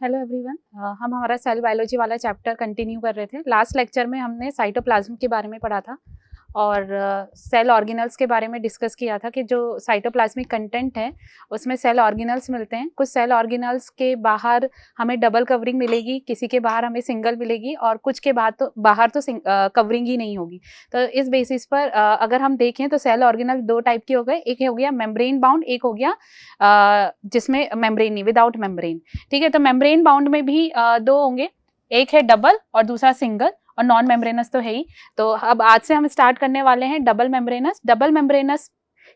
Hello everyone. हम हमारा cell biology वाला चैप्टर कंटिन्यू कर रहे थे। लास्ट लेक्चर में हमने साइटोप्लाज्म के बारे में पढ़ा था और सेल ऑर्गेनल्स के बारे में डिस्कस किया था कि जो साइटोप्लाज्मिक कंटेंट है उसमें सेल ऑर्गेनल्स मिलते हैं। कुछ सेल ऑर्गेनल्स के बाहर हमें डबल कवरिंग मिलेगी, किसी के बाहर हमें सिंगल मिलेगी और कुछ के बाहर तो कवरिंग ही नहीं होगी। तो इस बेसिस पर अगर हम देखें तो सेल ऑर्गेनल दो टाइप के हो गए, एक हो गया मेम्ब्रेन बाउंड, एक हो गया जिसमें मेम्ब्रेन नहीं, विदाउट मेम्ब्रेन। ठीक है, तो मेम्ब्रेन बाउंड में भी दो होंगे, एक है डबल और दूसरा सिंगल, और नॉन मेम्ब्रेनस तो है ही। तो अब आज से हम स्टार्ट करने वाले हैं डबल मेम्ब्रेनस। डबल मेम्ब्रेनस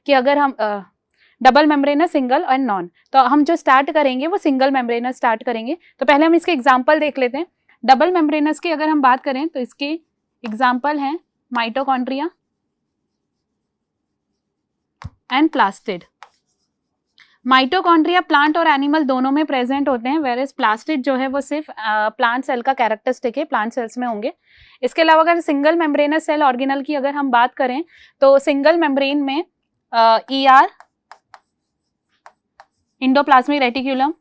की अगर हम डबल मेम्ब्रेनस, सिंगल और नॉन, तो हम जो स्टार्ट करेंगे वो सिंगल मेम्ब्रेनस स्टार्ट करेंगे। तो पहले हम इसके एग्जांपल देख लेते हैं। डबल मेम्ब्रेनस की अगर हम बात करें तो इसके एग्जांपल हैं mitochondria and plastid. Mitochondria plant और एनिमल दोनों में प्रेजेंट होते हैं, वेरेस प्लास्टिड जो है वो सिर्फ प्लांट सेल का कैरेक्टरिस्टिक है, प्लांट सेल्स में होंगे। इसके अलावा अगर सिंगल मेम्ब्रेनस सेल ऑर्गेनल की अगर हम बात करें तो सिंगल मेम्ब्रेन में ER, endoplasmic reticulum,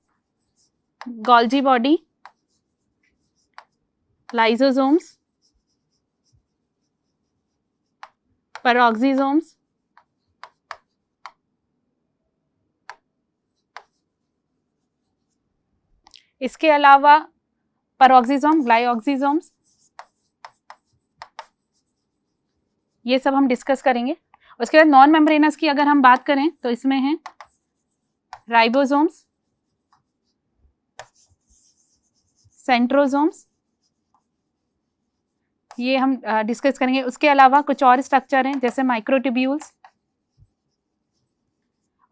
Golgi body, lysosomes, peroxisomes, इसके अलावा पेरोक्सिसोम, ग्लाइऑक्सिसोम्स, ये सब हम डिस्कस करेंगे। उसके बाद नॉन मेम्ब्रेनस की अगर हम बात करें तो इसमें है राइबोसोम्स, सेंट्रोसोम्स, ये हम डिस्कस करेंगे। उसके अलावा कुछ और स्ट्रक्चर हैं जैसे माइक्रोट्यूब्यूल्स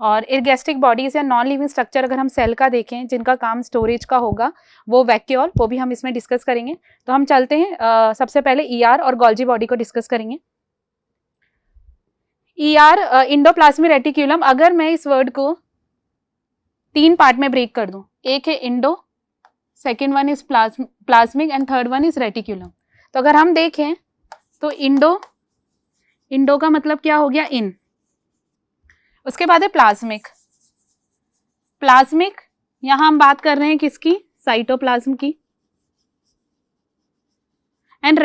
और इरगैस्ट्रिक बॉडीज या नॉन लिविंग स्ट्रक्चर अगर हम सेल का देखें जिनका काम स्टोरेज का होगा, वो वैक्यूल, वो भी हम इसमें डिस्कस करेंगे। तो हम चलते हैं, सबसे पहले ईआर और गोल्जी बॉडी को डिस्कस करेंगे। ईआर, इंडोप्लाज्मिक रेटिकुलम, अगर मैं इस वर्ड को तीन पार्ट में ब्रेक कर दूं, एक है Indo, second one is plasmic and third one is reticulum. तो अगर हम देखें तो इंडो का मतलब क्या हो गया, इन। उसके बाद है प्लाज्मिक, यहां हम बात कर रहे हैं किसकी, साइटोप्लाज्म की। एंड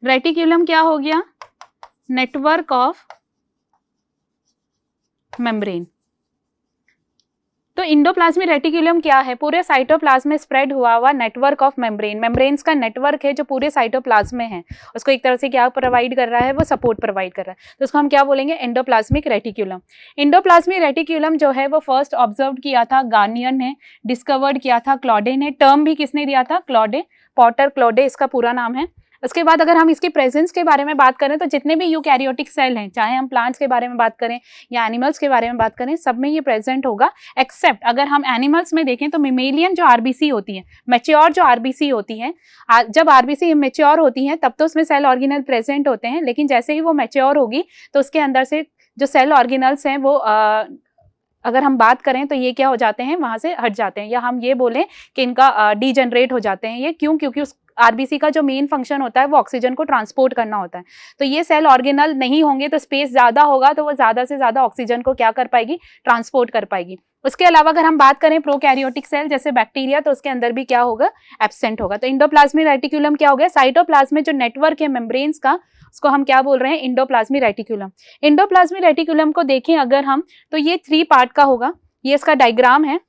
रेटिकुलम क्या हो गया, नेटवर्क ऑफ मेम्ब्रेन। तो इंडोप्लाज्मिक रेटिकुलम क्या है, पूरे साइटोप्लाज्म में स्प्रेड हुआ हुआ नेटवर्क ऑफ मेम्ब्रेन। मेम्ब्रेन्स का नेटवर्क है जो पूरे साइटोप्लाज्म में है, उसको एक तरह से क्या प्रोवाइड कर रहा है, वो सपोर्ट प्रोवाइड कर रहा है। तो उसको हम क्या बोलेंगे, एंडोप्लाज्मिक रेटिकुलम। इंडोप्लाज्मिक रेटिकुलम जो है वो फर्स्ट ऑब्जर्व किया था गार्नियर ने, डिस्कवर्ड किया था क्लॉडे ने। टर्म भी किसने दिया था, क्लॉडे, पॉटर क्लॉडे इसका पूरा नाम है। उसके बाद अगर हम इसकी प्रेजेंस के बारे में बात करें तो जितने भी यूकैरियोटिक सेल हैं, चाहे हम प्लांट्स के बारे में बात करें या एनिमल्स के बारे में बात करें, सब में ये प्रेजेंट होगा। एक्सेप्ट अगर हम एनिमल्स में देखें तो मिमेलियन जो आरबीसी होती है, मैच्योर जो आरबीसी होती है, जब आरबीसी मैच्योर होती है तब तो उसमें सेल ऑर्गेनल प्रेजेंट होते हैं, लेकिन जैसे ही वो मैच्योर होगी तो उसके अंदर से जो सेल ऑर्गेनल्स हैं वो अगर हम बात करें तो ये क्या हो जाते हैं, वहां से हट जाते हैं, या हम ये बोलें कि इनका डीजनरेट हो जाते हैं। ये क्यों, क्योंकि उस आरबीसी का जो मेन फंक्शन होता है वो ऑक्सीजन को ट्रांसपोर्ट करना होता है। तो ये सेल ऑर्गेनल नहीं होंगे तो स्पेस ज्यादा होगा, तो वो ज्यादा से ज्यादा ऑक्सीजन को क्या कर पाएगी, ट्रांसपोर्ट कर पाएगी। उसके अलावा अगर हम बात करें प्रोकैरियोटिक सेल जैसे बैक्टीरिया, तो उसके अंदर भी क्या होगा, एब्सेंट होगा। तो इंडोप्लाज्मिक रेटिकुलम क्या हो गया, साइटोप्लाज्म में जो नेटवर्क है मेम्ब्रेन्स का, उसको हम क्या बोल रहे हैं, इंडोप्लाज्मिक रेटिकुलम। इंडोप्लाज्मिक रेटिकुलम को देखें अगर हम तो ये 3 पार्ट का होगा। ये इसका डायग्राम है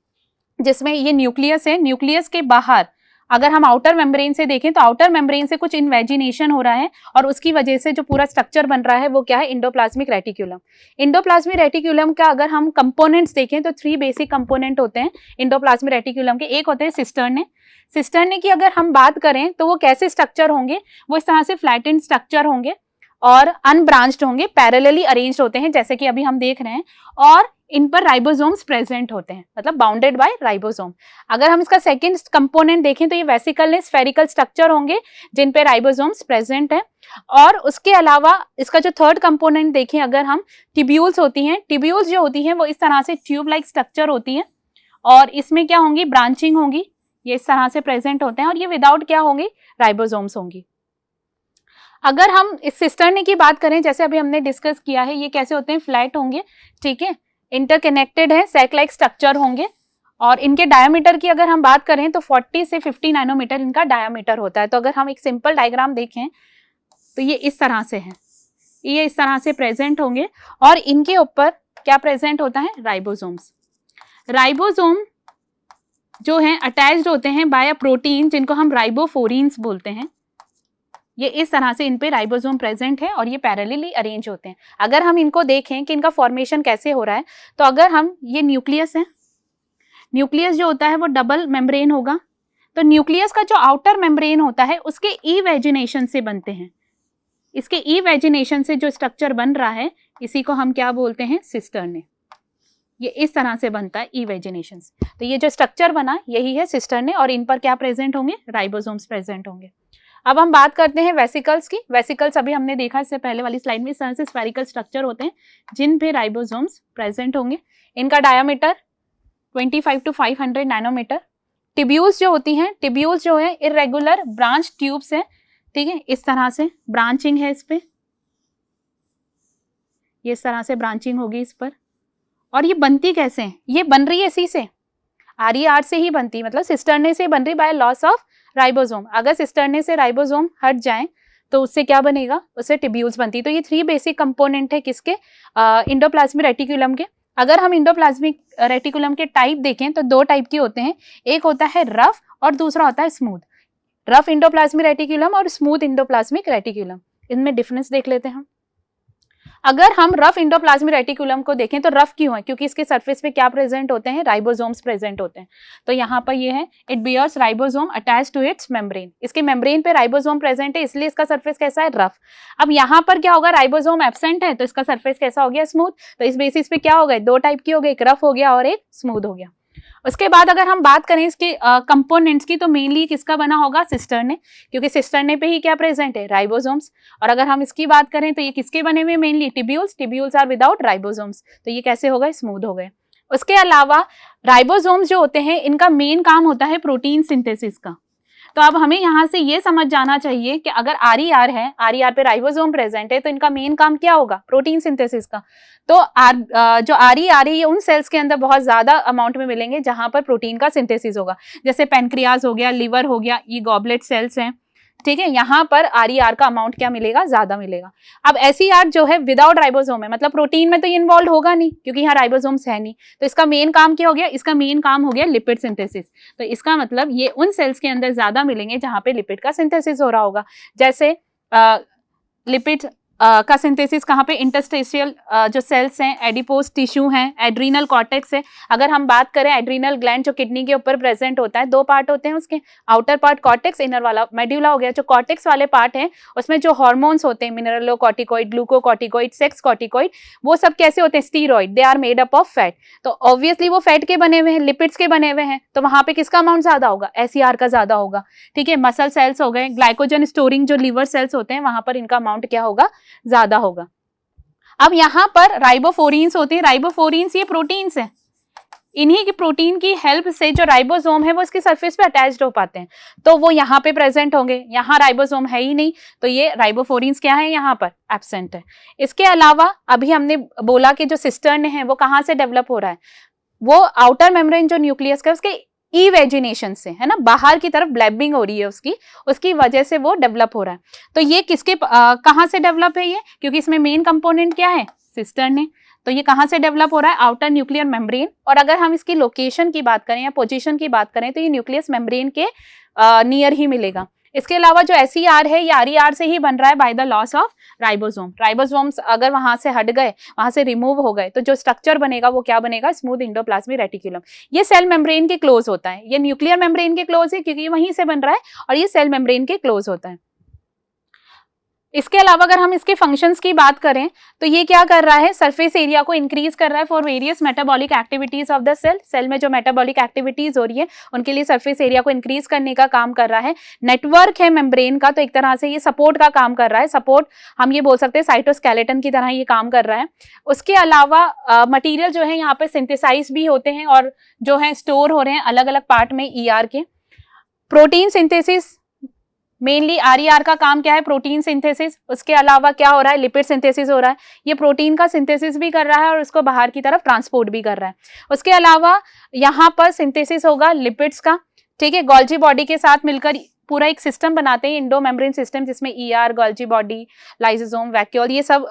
जिसमें ये न्यूक्लियस है, न्यूक्लियस के बाहर अगर हम आउटर मेम्ब्रेन से देखें तो आउटर मेम्ब्रेन से कुछ इन्वेजिनेशन हो रहा है और उसकी वजह से जो पूरा स्ट्रक्चर बन रहा है वो क्या है, इंडोप्लाज्मिक रेटिकुलम। इंडोप्लाज्मिक रेटिकुलम का अगर हम कंपोनेंट्स देखें तो 3 बेसिक कंपोनेंट होते हैं इंडोप्लाज्मिक रेटिकुलम के। एक होते हैं सिस्टर्ने की अगर हम बात करें तो वो कैसे स्ट्रक्चर होंगे, वो इस तरह से फ्लैटेंड स्ट्रक्चर होंगे और अनब्रांच्ड होंगे, पैरेलली अरेंज्ड होते हैं जैसे कि अभी हम देख रहे हैं, और इन पर राइबोसोम्स प्रेजेंट होते हैं, मतलब बाउंडेड बाय राइबोसोम। अगर हम इसका सेकंड कंपोनेंट देखें तो ये वेसिकल ने स्फेरिकल स्ट्रक्चर होंगे जिन पे राइबोसोम्स प्रेजेंट है। और उसके अलावा इसका जो थर्ड कंपोनेंट देखें अगर हम, ट्यूब्यूल्स होती हैं। ट्यूब्यूल्स जो होती हैं वो इस तरह से ट्यूब लाइक स्ट्रक्चर होती हैं और इसमें क्या होंगी, ब्रांचिंग होंगी, ये इस तरह से प्रेजेंट होते हैं और ये विदाउट क्या होंगी, राइबोसोम्स होंगी। अगर हम इस सिस्टर्नी की बात करें जैसे अभी हमने डिस्कस किया है, ये कैसे होते हैं, फ्लैट होंगे, ठीक है, इंटरकनेक्टेड है, सैक लाइक स्ट्रक्चर होंगे और इनके डायमीटर की अगर हम बात करें तो 40 से 50 नैनोमीटर इनका डायमीटर होता है। तो अगर हम एक सिंपल डायग्राम देखें तो ये इस तरह से है, ये इस तरह से प्रेजेंट होंगे और इनके ऊपर क्या प्रेजेंट होता है, राइबोसोम्स। राइबोसोम जो हैं अटैच्ड होते हैं बाय अ प्रोटीन जिनको हम राइबोफोरीन्स बोलते हैं। ये इस तरह से इन पे राइबोसोम प्रेजेंट है और ये पैरेलली अरेंज होते हैं। अगर हम इनको देखें कि इनका फॉर्मेशन कैसे हो रहा है, तो अगर हम ये न्यूक्लियस है, न्यूक्लियस जो होता है वो डबल मेम्ब्रेन होगा। तो न्यूक्लियस का जो आउटर मेम्ब्रेन होता है उसके ई वेजिनेशन से बनते हैं। इसके ई वेजिनेशन से जो स्ट्रक्चर बन रहा है इसी को हम क्या बोलते हैं, सिस्टर्ने। ये इस तरह से बनता है ई वेजिनेशन से। तो ये जो स्ट्रक्चर बना यही है सिस्टर्ने और इन पर क्या प्रेजेंट होंगे, राइबोसोम्स प्रेजेंट होंगे। अब हम बात करते हैं वेसिकल्स की। वेसिकल्स अभी हमने देखा इससे पहले वाली स्लाइड में, इस तरह से स्फेरिकल स्ट्रक्चर होते हैं जिन पे राइबोसोम्स प्रेजेंट होंगे। इनका डायमीटर 25 to 500 नैनोमीटर। टिब्यूल्स जो होती हैं, टिब्यूल्स जो है इरेगुलर ब्रांच ट्यूब्स है, ठीक है, इस तरह से ब्रांचिंग है इस पे, ये इस तरह से ब्रांचिंग होगी इस पर। और ये बनती कैसे है, ये बन रही है इसी से, RER से ही बनती है, मतलब सिस्टर्ने से बन रही बाय लॉस ऑफ राइबोसोम। अगर सिस्टर्ने से राइबोसोम हट जाए तो उससे क्या बनेगा, उससे टिब्यूल्स बनती। तो ये 3 बेसिक कंपोनेंट है किसके, इंडोप्लाज्मिक रेटिकुलम के। अगर हम इंडोप्लाज्मिक रेटिकुलम के टाइप देखें तो 2 टाइप के होते हैं, एक होता है रफ और दूसरा होता है स्मूथ। रफ इंडोप्लाज्मिक रेटिकुलम और स्मूथ इंडोप्लाज्मिक रेटिकुलम, इनमें डिफरेंस देख लेते हैं हम। अगर हम रफ इंडोप्लाज्मिक रेटिकुलम को देखें तो रफ क्यों है, क्योंकि इसके सरफेस पे क्या प्रेजेंट होते हैं, राइबोसोम्स प्रेजेंट होते हैं। तो यहाँ पर ये है, it bears ribosome attach to its membrane. इसके मेम्ब्रेन पे राइबोसोम प्रेजेंट है इसलिए इसका सरफेस कैसा है, रफ। अब यहाँ पर क्या होगा, राइबोसोम एब्सेंट है तो इसका सरफेस कैसा हो गया, स्मूथ। तो इस बेसिस पे क्या हो गए, 2 टाइप की हो गई, एक रफ हो गया और एक स्मूथ हो गया। उसके बाद अगर हम बात करें इसके कंपोनेंट्स की तो मेनली किसका बना होगा, सिस्टर्ने, क्योंकि सिस्टर्ने पे ही क्या प्रेजेंट है, राइबोसोम्स। और अगर हम इसकी बात करें तो ये किसके बने हुए, mainly tubules. Tubules are without ribosomes, तो ये कैसे हो गए, स्मूथ हो गए। उसके अलावा राइबोसोम्स जो होते हैं इनका मेन काम होता है प्रोटीन सिंथेसिस का। तो अब हमें यहाँ से ये समझ जाना चाहिए कि अगर RER है, RER पे राइबोसोम प्रेजेंट है तो इनका मेन काम क्या होगा, प्रोटीन सिंथेसिस का। तो जो RER है ये उन सेल्स के अंदर बहुत ज्यादा अमाउंट में मिलेंगे जहां पर प्रोटीन का सिंथेसिस होगा, जैसे पेनक्रियाज हो गया, लिवर हो गया, ये गॉबलेट सेल्स हैं, ठीक है, यहाँ पर RER का अमाउंट क्या मिलेगा, ज्यादा मिलेगा। अब SER जो है विदाउट राइबोसोम है, मतलब प्रोटीन में तो ये इन्वॉल्व होगा नहीं क्योंकि यहाँ राइबोसोम्स है नहीं। तो इसका मेन काम क्या हो गया, इसका मेन काम हो गया लिपिड सिंथेसिस। तो इसका मतलब ये उन सेल्स के अंदर ज्यादा मिलेंगे जहाँ पे लिपिड का सिंथेसिस हो रहा होगा। जैसे लिपिड का सिंथेसिस कहाँ पे, इंटरस्टेशियल जो सेल्स हैं, एडिपोज टिश्यू हैं, एड्रीनल कॉर्टेक्स है। अगर हम बात करें एड्रीनल ग्लैंड जो किडनी के ऊपर प्रेजेंट होता है, 2 पार्ट होते हैं उसके, आउटर पार्ट कॉर्टेक्स, इनर वाला मेड्यूला हो गया। जो कॉर्टेक्स वाले पार्ट हैं उसमें जो हार्मोन्स होते हैं, मिनरलोकॉर्टिकॉइड, ग्लूकोकॉर्टिकॉइड, सेक्स कॉर्टिकॉइड, वो सब कैसे होते हैं, steroid, they are made up of fat. तो ऑब्वियसली वो फैट के बने हुए हैं, लिपिड्स के बने हुए हैं, तो वहां पे किसका अमाउंट ज्यादा होगा, SER का ज्यादा होगा, ठीक है। मसल सेल्स हो गए, ग्लाइकोजन स्टोरिंग जो लिवर सेल्स होते हैं वहां पर इनका अमाउंट क्या होगा, ज्यादा होगा। अब यहाँ पर राइबोफोरीन्स होते हैं, राइबोफोरीन्स ये प्रोटीन्स हैं, इन्हीं की प्रोटीन की हेल्प से जो राइबोसोम है वो इसके सरफेस पे अटैच्ड हो पाते हैं, तो वो यहाँ पे प्रेजेंट होंगे। यहाँ राइबोसोम है ही नहीं तो ये राइबोफोरीन्स क्या है, यहाँ पर एब्सेंट है। इसके अलावा अभी हमने बोला कि जो सिस्टर्न है वो कहाँ से डेवलप हो रहा है, वो आउटर मेम्ब्रेन जो न्यूक्लियस का उसके ई वेजिनेशन से, है ना, बाहर की तरफ ब्लैबिंग हो रही है उसकी वजह से वो डेवलप हो रहा है। तो ये किसके कहाँ से डेवलप है ये, क्योंकि इसमें मेन कंपोनेंट क्या है, सिस्टर्न है। तो ये कहाँ से डेवलप हो रहा है, आउटर न्यूक्लियर मेम्ब्रेन। और अगर हम इसकी लोकेशन की बात करें या पोजीशन की बात करें तो ये न्यूक्लियस मेम्ब्रेन के नियर ही मिलेगा। इसके अलावा जो SER है ये RER से ही बन रहा है by the loss of ribosome. Ribosomes अगर वहां से हट गए, वहां से रिमूव हो गए तो जो स्ट्रक्चर बनेगा वो क्या बनेगा, स्मूथ इंडोप्लाज्मिक रेटिकुलम। ये सेल मेम्ब्रेन के क्लोज होता है, ये न्यूक्लियर मेम्ब्रेन के क्लोज है क्योंकि ये वहीं से बन रहा है, और ये सेल मेम्ब्रेन के क्लोज होता है। इसके अलावा अगर हम इसके फंक्शंस की बात करें तो ये क्या कर रहा है, सरफेस एरिया को इंक्रीज कर रहा है for various metabolic activities of the cell में जो मेटाबॉलिक एक्टिविटीज हो रही है उनके लिए सरफेस एरिया को इंक्रीज करने का काम कर रहा है। नेटवर्क है मेम्ब्रेन का, तो एक तरह से ये सपोर्ट का काम कर रहा है, सपोर्ट हम ये बोल सकते हैं साइटोस्केलेटन की तरह ये काम कर रहा है। उसके अलावा मटीरियल जो है यहाँ पे सिंथेसाइज भी होते हैं और जो है स्टोर हो रहे हैं अलग अलग पार्ट में ER के। प्रोटीन सिंथेसिस मेनली आरईआर का काम क्या है, प्रोटीन सिंथेसिस, उसके अलावा क्या हो रहा है, लिपिड सिंथेसिस हो रहा है, ये प्रोटीन का सिंथेसिस भी कर रहा है और उसको बाहर की तरफ ट्रांसपोर्ट भी कर रहा है। उसके अलावा यहाँ पर सिंथेसिस होगा लिपिड्स का, ठीक है, गोल्जी बॉडी के साथ मिलकर पूरा एक सिस्टम बनाते हैं, इंडो मेम्ब्रेन सिस्टम, जिसमें ER, Golgi body, lysosome, vacuole, ये सब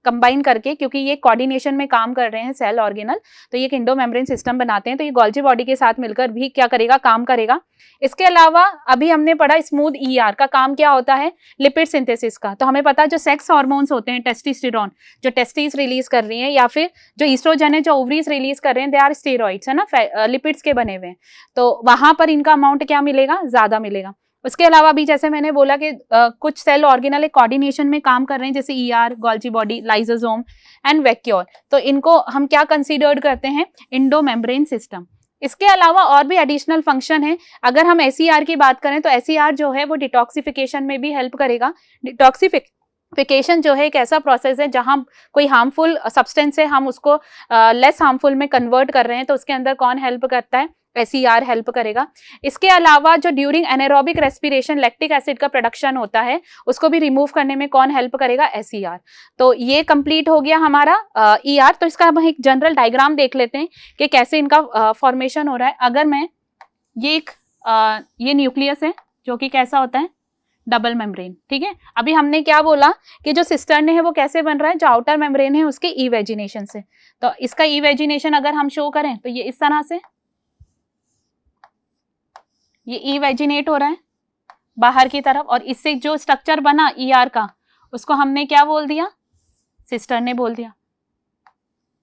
कंबाइन करके, क्योंकि ये कोऑर्डिनेशन में काम कर रहे हैं सेल ऑर्गेनल, तो ये एक इंडो मेम्ब्रेन सिस्टम बनाते हैं। तो ये गोल्जी बॉडी के साथ मिलकर भी क्या करेगा, काम करेगा। इसके अलावा अभी हमने पढ़ा स्मूथ ईआर का काम क्या होता है, लिपिड सिंथेसिस का। तो हमें पता है जो सेक्स हार्मोन्स होते हैं, टेस्टोस्टेरोन जो टेस्टिस रिलीज कर रही है, या फिर जो ईस्ट्रोजन है जो ओवरीज रिलीज कर रहे हैं, दे आर स्टेरॉइड्स, है ना, लिपिड्स के बने हुए हैं। तो वहां पर इनका अमाउंट क्या मिलेगा, ज्यादा मिलेगा। उसके अलावा भी जैसे मैंने बोला कि कुछ सेल ऑर्गेनल एक कोऑर्डिनेशन में काम कर रहे हैं, जैसे ER, Golgi body, lysosome and vacuole, तो इनको हम क्या कंसीडर्ड करते हैं, इंडो मेम्ब्रेन सिस्टम। इसके अलावा और भी एडिशनल फंक्शन है। अगर हम एसईआर की बात करें तो एसईआर जो है वो डिटॉक्सिफिकेशन में भी हेल्प करेगा। डिटॉक्सिफिकेशन जो है एक ऐसा प्रोसेस है जहां कोई हार्मफुल सब्सटेंस है, हम उसको लेस हार्मफुल में कन्वर्ट कर रहे हैं, तो उसके अंदर कौन हेल्प करता है, एसईआर हेल्प करेगा। इसके अलावा जो during anaerobic respiration lactic acid का प्रोडक्शन होता है, उसको भी रिमूव करने में कौन हेल्प करेगा, एसईआर। तो ये कंप्लीट हो गया हमारा ईआर। तो इसका हम एक जनरल डायग्राम देख लेते हैं कि कैसे इनका फॉर्मेशन हो रहा है। अगर मैं ये न्यूक्लियस है जो कि कैसा होता है, डबल मेम्ब्रेन, ठीक है। अभी हमने क्या बोला कि जो सिस्टर्न है वो कैसे बन रहा है, जो आउटर मेम्ब्रेन है उसके इवेजिनेशन से। तो इसका इवेजिनेशन अगर हम शो करें तो ये इस तरह से ये इवेजिनेट हो रहा है बाहर की तरफ, और इससे जो स्ट्रक्चर बना ईआर का उसको हमने क्या बोल दिया, सिस्टर्ने बोल दिया।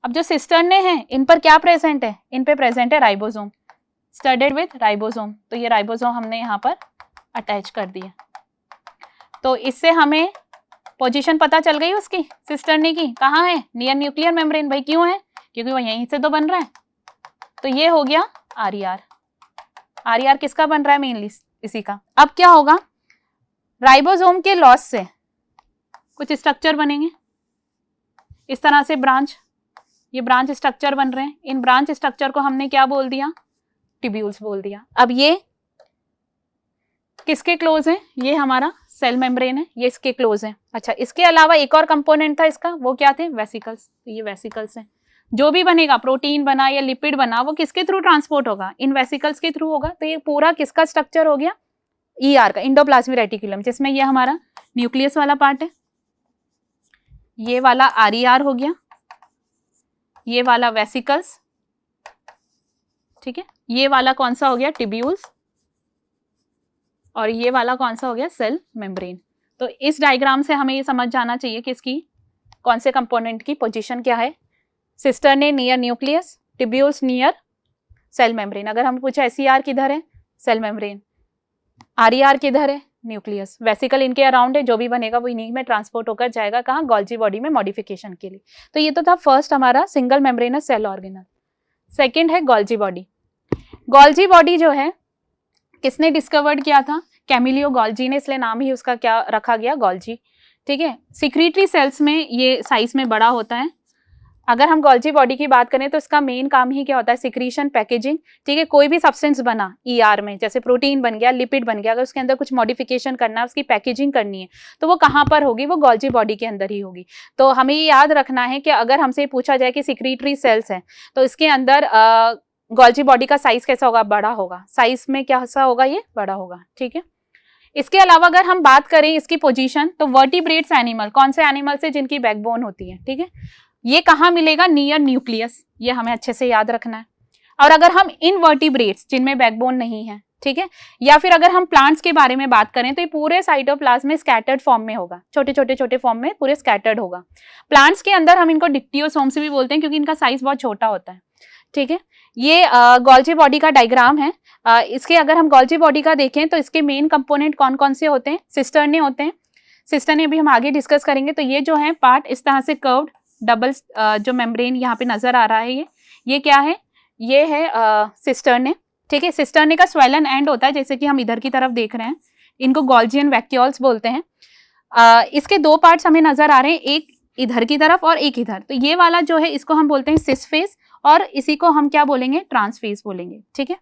अब जो सिस्टर्ने हैं इन पर क्या प्रेजेंट है, इन पे प्रेजेंट है राइबोसोम, स्टडेड विथ राइबोसोम। तो ये राइबोसोम हमने यहाँ पर अटैच कर दिया। तो इससे हमें पोजीशन पता चल गई उसकी, सिस्टर्ने की कहाँ है, नियर न्यूक्लियर मेम्ब्रेन। भाई क्यों है, क्योंकि वो यहीं से तो बन रहा है। तो ये हो गया आरईआर। आरईआर किसका बन रहा है, मेनली इसी का। अब क्या होगा, राइबोसोम के लॉस से कुछ स्ट्रक्चर बनेंगे इस तरह से, ब्रांच, ये ब्रांच स्ट्रक्चर बन रहे हैं। इन ब्रांच स्ट्रक्चर को हमने क्या बोल दिया, ट्यूब्यूल्स बोल दिया। अब ये किसके क्लोज है, ये हमारा सेल मेम्ब्रेन है, ये इसके क्लोज है। अच्छा, इसके अलावा एक और कंपोनेंट था इसका, वो क्या थे, वेसिकल्स। तो ये वेसिकल्स है, जो भी बनेगा, प्रोटीन बना या लिपिड बना, वो किसके थ्रू ट्रांसपोर्ट होगा, इन वेसिकल्स के थ्रू होगा। तो ये पूरा किसका स्ट्रक्चर हो गया, ईआर का, इंडोप्लाज्मिक रेटिकुलम, जिसमें ये हमारा न्यूक्लियस वाला पार्ट है, ये वाला आरईआर हो गया, ये वाला वेसिकल्स, ठीक है, ये वाला कौन सा हो गया, ट्यूब्यूल्स, और ये वाला कौन सा हो गया, सेल मेम्ब्रेन। तो इस डायग्राम से हमें ये समझ जाना चाहिए कि इसकी कौन से कंपोनेंट की पोजीशन क्या है, cisternae near nucleus, tubules near cell membrane. अगर हम पूछे एसईआर किधर है, सेल मेम्ब्रेन, आरईआर किधर है, न्यूक्लियस, वेसिकल इनके अराउंड है, जो भी बनेगा वो इन्हीं में ट्रांसपोर्ट होकर जाएगा कहाँ, गोल्जी बॉडी में मॉडिफिकेशन के लिए। तो ये तो था फर्स्ट हमारा single membranous cell organelle. Second है गोल्जी बॉडी। गोल्जी बॉडी जो है किसने डिस्कवर्ड किया था, कैमिलियो गोल्जी ने, इसलिए नाम ही उसका क्या रखा गया, गोल्जी, ठीक है। सिक्रीटरी सेल्स में ये साइज में बड़ा होता है। अगर हम गोल्जी बॉडी की बात करें तो इसका मेन काम ही क्या होता है, सिक्रीशन, पैकेजिंग, ठीक है। कोई भी सब्सटेंस बना ईआर में, जैसे प्रोटीन बन गया, लिपिड बन गया, अगर उसके अंदर कुछ मॉडिफिकेशन करना है, उसकी पैकेजिंग करनी है, तो वो कहाँ पर होगी, वो गोल्जी बॉडी के अंदर ही होगी। तो हमें ये याद रखना है कि अगर हमसे पूछा जाए कि सिक्रीटरी सेल्स है तो इसके अंदर गोल्जी बॉडी का साइज कैसा होगा, बड़ा होगा, साइज में कैसा होगा, ये बड़ा होगा, ठीक है। इसके अलावा अगर हम बात करें इसकी पोजीशन, तो वर्टिब्रेट्स एनिमल, कौन से एनिमल से जिनकी बैकबोन होती है, ठीक है, ये कहाँ मिलेगा, नियर न्यूक्लियस, ये हमें अच्छे से याद रखना है। और अगर हम इनवर्टिब्रेट्स जिनमें बैकबोन नहीं है, ठीक है, या फिर अगर हम प्लांट्स के बारे में बात करें तो ये पूरे साइटोप्लाज्म में स्कैटर्ड फॉर्म में होगा, छोटे छोटे फॉर्म में पूरे स्कैटर्ड होगा। प्लांट्स के अंदर हम इनको डिक्टियोसोम से भी बोलते हैं क्योंकि इनका साइज बहुत छोटा होता है, ठीक है। ये गोल्जी बॉडी का डायग्राम है। इसके अगर हम गोल्जी बॉडी का देखें तो इसके मेन कंपोनेंट कौन कौन से होते हैं, सिस्टर्ने होते हैं, सिस्टर्ने भी हम आगे डिस्कस करेंगे। तो ये जो है पार्ट इस तरह से कर्व्ड डबल जो मेम्ब्रेन यहाँ पे नजर आ रहा है, ये क्या है, ये है सिस्टर्ने, ठीक है। सिस्टर्ने का स्वेलन एंड होता है, जैसे कि हम इधर की तरफ देख रहे हैं, इनको गोल्जियन वैक्यूल्स बोलते हैं। इसके दो पार्ट्स हमें नजर आ रहे हैं, एक इधर की तरफ और एक इधर। तो ये वाला जो है इसको हम बोलते हैं सिस फेस, और इसी को हम क्या बोलेंगे, ट्रांसफेज बोलेंगे, ठीक है।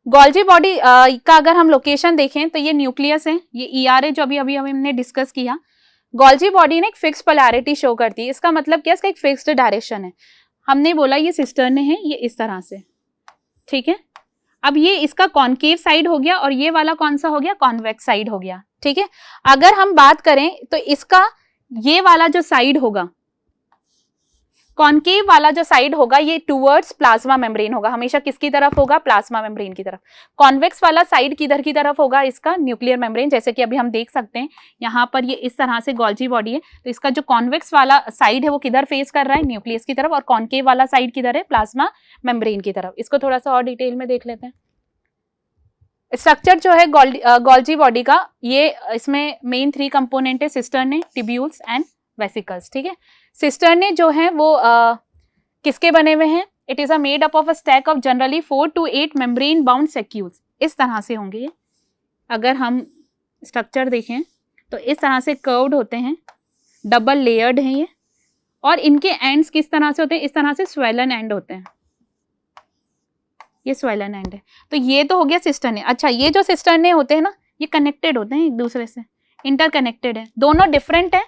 गोल्जी बॉडी का अगर हम लोकेशन देखें तो ये न्यूक्लियस है, ये ईआर है जो अभी हमने डिस्कस किया। गोल्जी बॉडी ने एक फिक्स पोलैरिटी शो करती है, इसका मतलब क्या है, इसका एक फिक्स्ड डायरेक्शन है। हमने बोला ये सिस्टर्न है, ये इस तरह से, ठीक है। अब ये इसका कॉन्केव साइड हो गया और ये वाला कौन सा हो गया, कॉन्वेक्स साइड हो गया, ठीक है। अगर हम बात करें तो इसका ये वाला जो साइड होगा, कॉन्केव वाला जो साइड होगा, ये टुवर्ड्स प्लाज्मा मेम्ब्रेन होगा, हमेशा किसकी तरफ होगा, प्लाज्मा मेम्ब्रेन की तरफ। कॉन्वेक्स वाला साइड किधर की तरफ होगा, इसका न्यूक्लियर मेम्ब्रेन। जैसे कि अभी हम देख सकते हैं यहाँ पर ये इस तरह से गोल्जी बॉडी है, तो इसका जो कॉन्वेक्स वाला साइड है वो किधर फेस कर रहा है, न्यूक्लियस की तरफ, और कॉन्केव वाला साइड किधर है, प्लाज्मा मेम्ब्रेन की तरफ। इसको थोड़ा सा और डिटेल में देख लेते हैं। स्ट्रक्चर जो है गोल्जी बॉडी का, ये इसमें मेन 3 कंपोनेंट है, सिस्टर्ने, ट्यूब्यूल्स एंड वेसिकल्स, ठीक है। सिस्टर्ने जो है वो किसके बने हुए हैं, it is a made up of a stack of generally 4 to 8 membrane bound saccules. इस तरह से होंगे ये, अगर हम स्ट्रक्चर देखें तो इस तरह से कर्व्ड होते हैं, डबल लेयर्ड हैं ये, और इनके एंड्स किस तरह से होते हैं, इस तरह से स्वेलन एंड होते हैं, ये स्वेलन एंड है। तो ये तो हो गया सिस्टर्ने। अच्छा, ये जो सिस्टर्ने होते हैं ना, ये कनेक्टेड होते हैं एक दूसरे से, इंटरकनेक्टेड है, दोनों डिफरेंट है,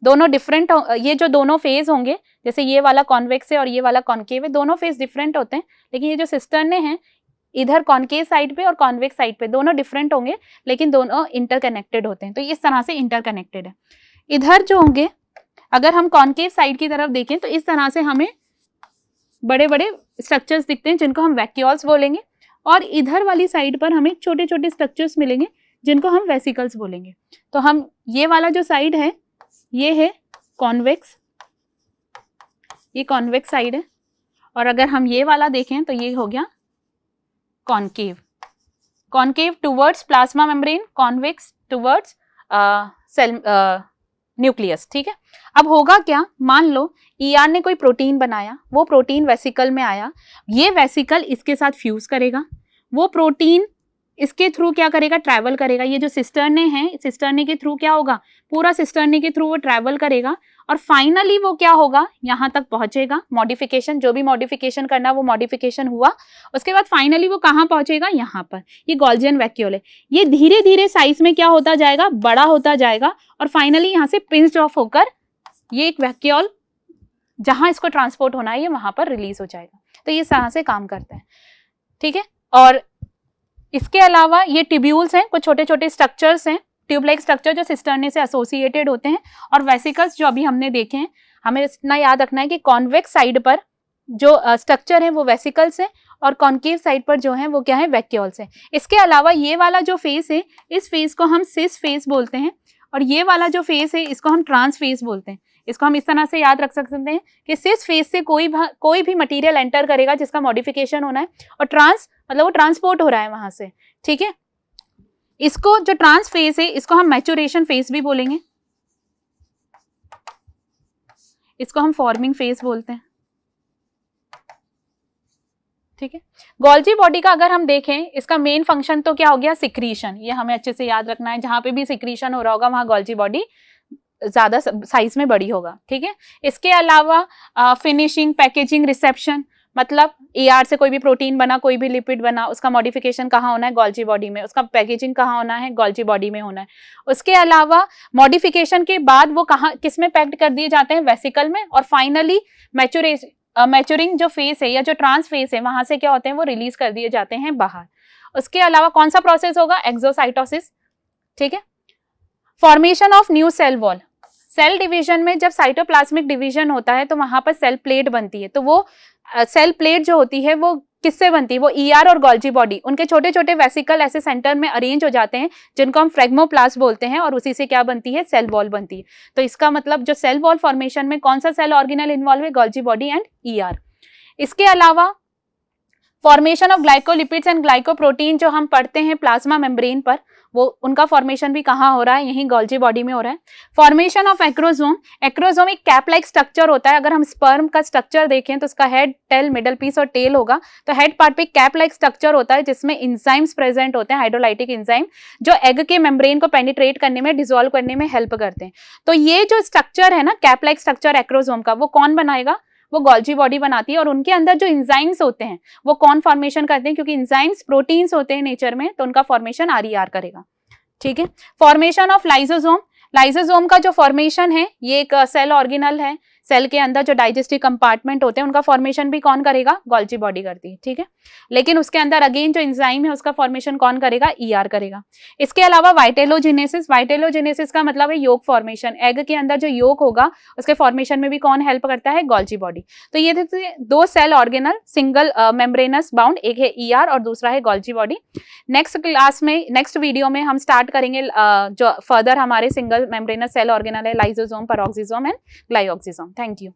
दोनों डिफरेंट, ये जो दोनों फेज होंगे, जैसे ये वाला कॉन्वेक्स है और ये वाला कॉन्केव है, दोनों फेज डिफरेंट होते हैं, लेकिन ये जो सिस्टर्ने हैं इधर कॉन्केव साइड पे और कॉन्वेक्स साइड पे दोनों डिफरेंट होंगे, लेकिन दोनों इंटरकनेक्टेड होते हैं। तो इस तरह से इंटरकनेक्टेड है। इधर जो होंगे, अगर हम कॉन्केव साइड की तरफ देखें तो इस तरह से हमें बड़े बड़े स्ट्रक्चर्स दिखते हैं जिनको हम वैक्यूल्स बोलेंगे, और इधर वाली साइड पर हमें छोटे छोटे स्ट्रक्चर्स मिलेंगे जिनको हम वेसिकल्स बोलेंगे। तो हम ये वाला जो साइड है ये है कॉन्वेक्स, ये कॉन्वेक्स साइड है, और अगर हम ये वाला देखें तो ये हो गया concave. Concave towards plasma membrane, convex towards cell nucleus, ठीक है। अब होगा क्या, मान लो ईआर ने कोई प्रोटीन बनाया, वो प्रोटीन वेसिकल में आया, ये वेसिकल इसके साथ फ्यूज करेगा, वो प्रोटीन इसके थ्रू क्या करेगा, ट्रैवल करेगा। ये जो सिस्टर्ने हैं, सिस्टर्ने के थ्रू क्या होगा, पूरा सिस्टर्ने के थ्रू वो ट्रैवल करेगा, और फाइनली वो क्या होगा, यहाँ तक पहुंचेगा। मॉडिफिकेशन, जो भी मॉडिफिकेशन करना वो मॉडिफिकेशन हुआ, उसके बाद फाइनली वो कहाँ पहुंचेगा, यहाँ पर। ये गोल्जियन वैक्यूल है, ये धीरे धीरे साइज में क्या होता जाएगा, बड़ा होता जाएगा, और फाइनली यहाँ से पिंच्ड ऑफ होकर ये एक वैक्यूल जहां इसको ट्रांसपोर्ट होना है ये वहां पर रिलीज हो जाएगा। तो ये इस तरह से काम करता है, ठीक है। और इसके अलावा ये ट्यूब्यूल्स हैं, कुछ छोटे छोटे स्ट्रक्चर्स हैं, ट्यूब लाइक स्ट्रक्चर जो सिस्टर्ने से एसोसिएटेड होते हैं, और वेसिकल्स जो अभी हमने देखे हैं। हमें इतना याद रखना है कि कॉन्वेक्स साइड पर जो स्ट्रक्चर है वो वेसिकल्स है, और कॉन्केव साइड पर जो है वो क्या है, वैक्यूल्स है। इसके अलावा ये वाला जो फेस है, इस फेस को हम सिस फेस बोलते हैं, और ये वाला जो फेस है इसको हम ट्रांस फेस बोलते हैं। इसको हम इस तरह से याद रख सकते हैं कि सिस फेस से कोई भी मटेरियल एंटर करेगा जिसका मॉडिफिकेशन होना है, और ट्रांस मतलब वो ट्रांसपोर्ट हो रहा है वहां से, ठीक है। इसको जो ट्रांस फेस है इसको हम मैच्योरेशन फेस भी बोलेंगे, इसको हम फॉर्मिंग फेस बोलते हैं, ठीक है। गोल्जी बॉडी का अगर हम देखें, इसका मेन फंक्शन तो क्या हो गया, सिक्रीशन। ये हमें अच्छे से याद रखना है, जहां पे भी सिक्रीशन हो रहा होगा वहां गोल्जी बॉडी ज्यादा साइज में बड़ी होगा, ठीक है। इसके अलावा फिनिशिंग, पैकेजिंग, रिसेप्शन, मतलब ईआर से कोई भी प्रोटीन बना, कोई भी लिपिड बना, उसका मॉडिफिकेशन कहाँ होना है, गोल्जी बॉडी में, उसका पैकेजिंग कहाँ होना है, गोल्जी बॉडी में होना है। उसके अलावा मॉडिफिकेशन के बाद वो कहाँ किस में पैक्ड कर दिए जाते हैं, वेसिकल में, और फाइनली मैच्योरिंग जो फेस है या जो ट्रांस फेस है वहां से क्या होते हैं, वो रिलीज कर दिए जाते हैं बाहर। उसके अलावा कौन सा प्रोसेस होगा, एक्सोसाइटोसिस, ठीक है। Formation of new cell wall, cell division में जब साइटोप्लाज्मिक डिवीजन होता है तो वहां पर सेल प्लेट बनती है। तो वो सेल प्लेट जो होती है वो किससे बनती है, वो ईआर और गोल्जी बॉडी, उनके छोटे छोटे वेसिकल ऐसे सेंटर में अरेंज हो जाते हैं जिनको हम फ्रेगमोप्लास्ट बोलते हैं, और उसी से क्या बनती है, सेल वॉल बनती है। तो इसका मतलब जो सेल वॉल फॉर्मेशन में कौन सा सेल ऑर्गेनल इन्वॉल्व है, गोल्जी बॉडी एंड ईआर। इसके अलावा formation of glycolipids and glycoprotein जो हम पढ़ते हैं प्लाज्मा मेम्ब्रेन पर, वो उनका फॉर्मेशन भी कहाँ हो रहा है, यहीं गोल्जी बॉडी में हो रहा है। फॉर्मेशन ऑफ एक्रोसोम, एक्रोसोम एक कैप लाइक स्ट्रक्चर होता है। अगर हम स्पर्म का स्ट्रक्चर देखें तो उसका हेड, टेल, मिडल पीस और टेल होगा। तो हेड पार्ट पे कैप लाइक स्ट्रक्चर होता है जिसमें इंजाइम्स प्रेजेंट होते हैं, हाइड्रोलाइटिक इंजाइम, जो एग के मेम्ब्रेन को पेनिट्रेट करने में, डिसॉल्व करने में हेल्प करते हैं। तो ये जो स्ट्रक्चर है ना, कैप लाइक स्ट्रक्चर एक्रोसोम का, वो कौन बनाएगा, वो गोल्जी बॉडी बनाती है, और उनके अंदर जो इंजाइम्स होते हैं वो कौन फॉर्मेशन करते हैं, क्योंकि इंजाइम्स प्रोटीन्स होते हैं नेचर में, तो उनका फॉर्मेशन RER करेगा। ठीक है। फॉर्मेशन ऑफ लाइसोसोम, लाइसोसोम का जो फॉर्मेशन है ये एक सेल ऑर्गेनल है, सेल के अंदर जो डाइजेस्टिव कंपार्टमेंट होते हैं उनका फॉर्मेशन भी कौन करेगा, गोल्जी बॉडी करती है। ठीक है, लेकिन उसके अंदर अगेन जो एंजाइम है उसका फॉर्मेशन कौन करेगा, ER करेगा। इसके अलावा वाइटेलोजेनेसिस, वाइटेलोजेनेसिस का मतलब है योग फॉर्मेशन, एग के अंदर जो योग होगा उसके फॉर्मेशन में भी कौन हेल्प करता है, गोल्जी बॉडी। तो ये थे दो cell organelle single membranous bound, एक है ER और दूसरा है गोल्जी बॉडी। नेक्स्ट क्लास में, नेक्स्ट वीडियो में हम स्टार्ट करेंगे जो फर्दर हमारे सिंगल मेम्ब्रेनस सेल ऑर्गेनल है, lysosome, peroxisome and glyoxysome. Thank you.